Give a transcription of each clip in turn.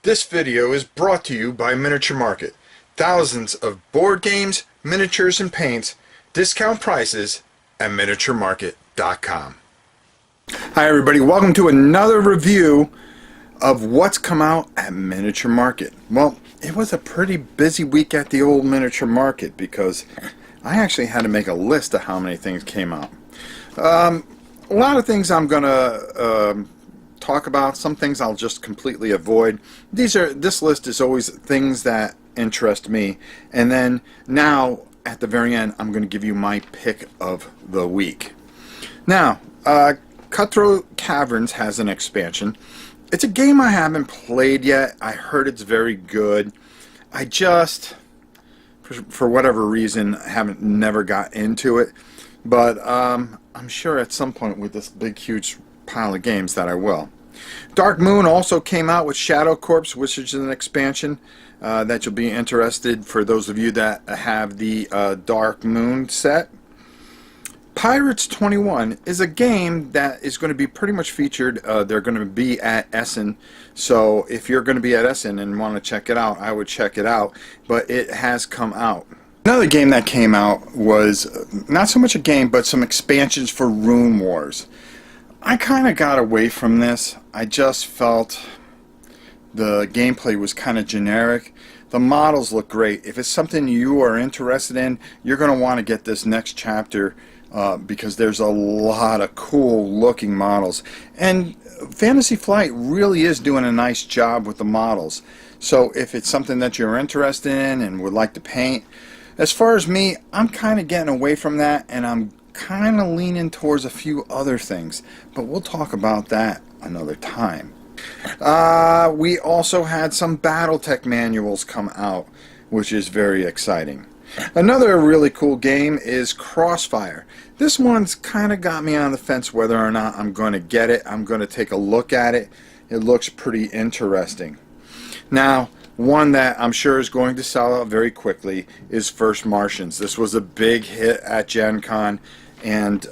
This video is brought to you by Miniature Market. Thousands of board games, miniatures, and paints, discount prices at miniaturemarket.com. Hi everybody, welcome to another review of what's come out at Miniature Market. Well, it was a pretty busy week at the old Miniature Market because I actually had to make a list of how many things came out. A lot of things I'm going to talk about. Some things I'll just completely avoid. This list is always things that interest me, and then now at the very end I'm going to give you my pick of the week. Now, Cutthroat Caverns has an expansion. It's a game I haven't played yet. I heard it's very good. I just, for whatever reason, never got into it, but I'm sure at some point with this big huge pile of games that I will. Dark Moon also came out with Shadow Corps, which is an expansion that you'll be interested for those of you that have the Dark Moon set. Pirates 21 is a game that is going to be pretty much featured. They're going to be at Essen, so if you're going to be at Essen and want to check it out, I would check it out, but it has come out. Another game that came out was not so much a game, but some expansions for Rune Wars. I kind of got away from this. I just felt the gameplay was kind of generic. The models look great. If it's something you are interested in, you're going to want to get this next chapter because there's a lot of cool looking models. And Fantasy Flight really is doing a nice job with the models. So if it's something that you're interested in and would like to paint, as far as me, I'm kind of getting away from that, and I'm kind of leaning towards a few other things, but we'll talk about that another time. We also had some BattleTech manuals come out, which is very exciting. Another really cool game is Crossfire. This one's kind of got me on the fence whether or not I'm going to get it. I'm going to take a look at it. It looks pretty interesting. Now, one that I'm sure is going to sell out very quickly is First Martians. This was a big hit at Gen Con, and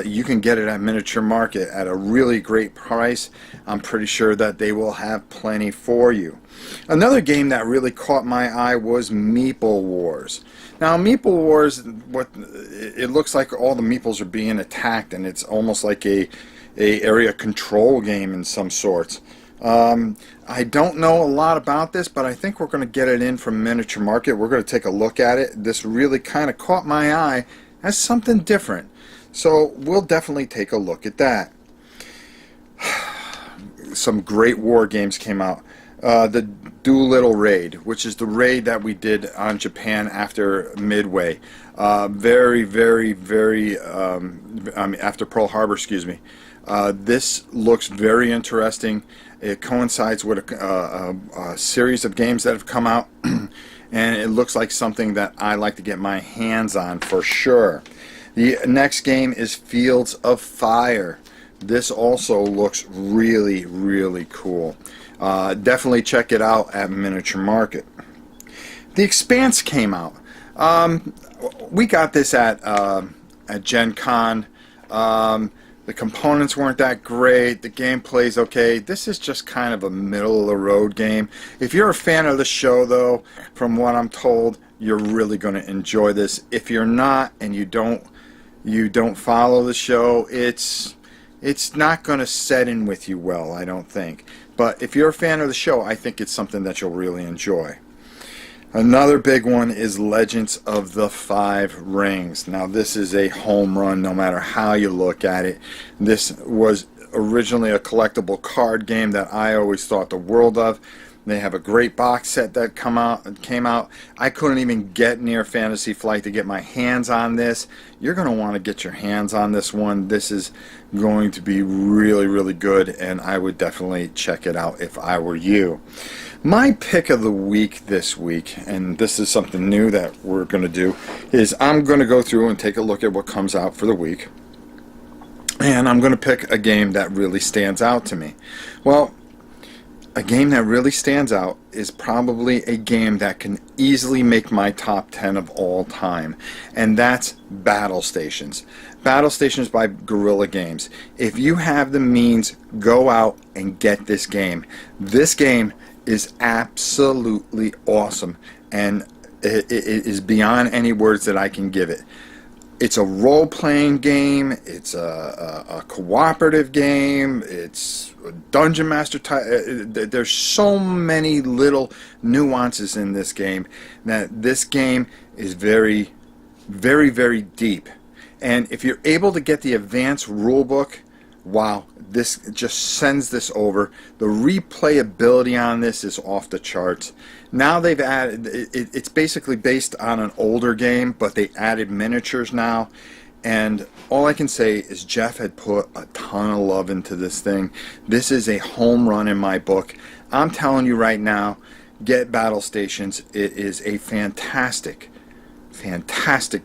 you can get it at Miniature Market at a really great price. I'm pretty sure that they will have plenty for you. Another game that really caught my eye was Meeple Wars. Now, Meeple Wars, it looks like all the meeples are being attacked, and it's almost like a area control game in some sorts. I don't know a lot about this, but I think we're going to get it in from Miniature Market. We're going to take a look at it. This really kind of caught my eye as something different, so we'll definitely take a look at that. Some great war games came out. The Doolittle Raid, which is the raid that we did on Japan after Midway. Very, after Pearl Harbor, excuse me. This looks very interesting. It coincides with a series of games that have come out, and it looks like something that I like to get my hands on for sure. The next game is Fields of Fire. This also looks really, really cool. Definitely check it out at Miniature Market. The Expanse came out. We got this at Gen Con. The components weren't that great. The gameplay's okay. This is just kind of a middle-of-the-road game. If you're a fan of the show, though, from what I'm told, you're really going to enjoy this. If you're not and you don't follow the show, it's not going to set in with you well, I don't think. But if you're a fan of the show, I think it's something that you'll really enjoy. Another big one is Legends of the Five Rings. Now, this is a home run no matter how you look at it. This was originally a collectible card game that I always thought the world of. They have a great box set that came out. I couldn't even get near Fantasy Flight to get my hands on this. You're going to want to get your hands on this one. This is going to be really, really good, and I would definitely check it out if I were you. My pick of the week this week, and this is something new that we're going to do, is I'm going to go through and take a look at what comes out for the week, and I'm going to pick a game that really stands out to me. Well, a game that really stands out is probably a game that can easily make my top 10 of all time, and that's Battle Stations. Battle Stations by Guerrilla Games. If you have the means, go out and get this game. This game is absolutely awesome, and it is beyond any words that I can give it. It's a role-playing game. It's a cooperative game. It's a dungeon master type. There's so many little nuances in this game that this game is very, very, very deep. And if you're able to get the advanced rulebook, wow, this just sends this over. The replayability on this is off the charts. Now they've added, it's basically based on an older game, but they added miniatures now. And all I can say is Jeff had put a ton of love into this thing. This is a home run in my book. I'm telling you right now, get Battle Stations. It is a fantastic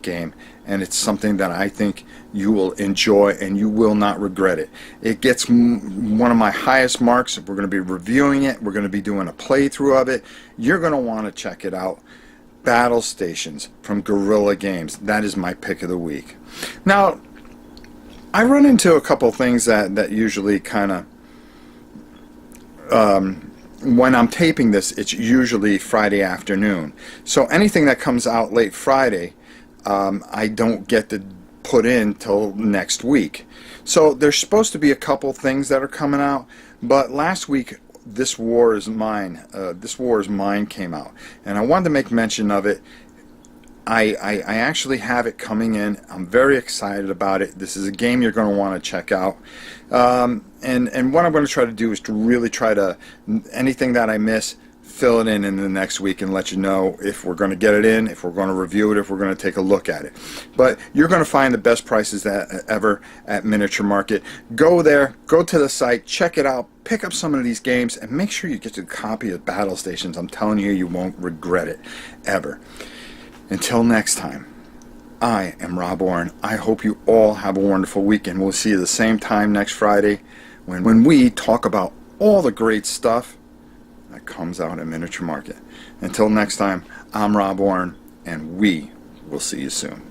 game, and it's something that I think you will enjoy and you will not regret it. It gets one of my highest marks. We're going to be reviewing it. We're going to be doing a playthrough of it. You're going to want to check it out. Battle Stations from Guerrilla Games. That is my pick of the week. Now, I run into a couple things that usually kind of when I'm taping this, it's usually Friday afternoon. So anything that comes out late Friday, I don't get to put in till next week. So there's supposed to be a couple things that are coming out, but last week, This War Is Mine, This War Is Mine came out, and I wanted to make mention of it. I actually have it coming in. I'm very excited about it. This is a game you're going to want to check out. And what I'm going to try to do is to really try to, anything that I miss, fill it in the next week and let you know if we're going to get it in, if we're going to review it, if we're going to take a look at it. But you're going to find the best prices ever at Miniature Market. Go there, go to the site, check it out, pick up some of these games, and make sure you get a copy of Battle Stations. I'm telling you, you won't regret it, ever. Until next time, I am Rob Oren. I hope you all have a wonderful weekend. We'll see you the same time next Friday when we talk about all the great stuff that comes out at Miniature Market. Until next time, I'm Rob Oren, and we will see you soon.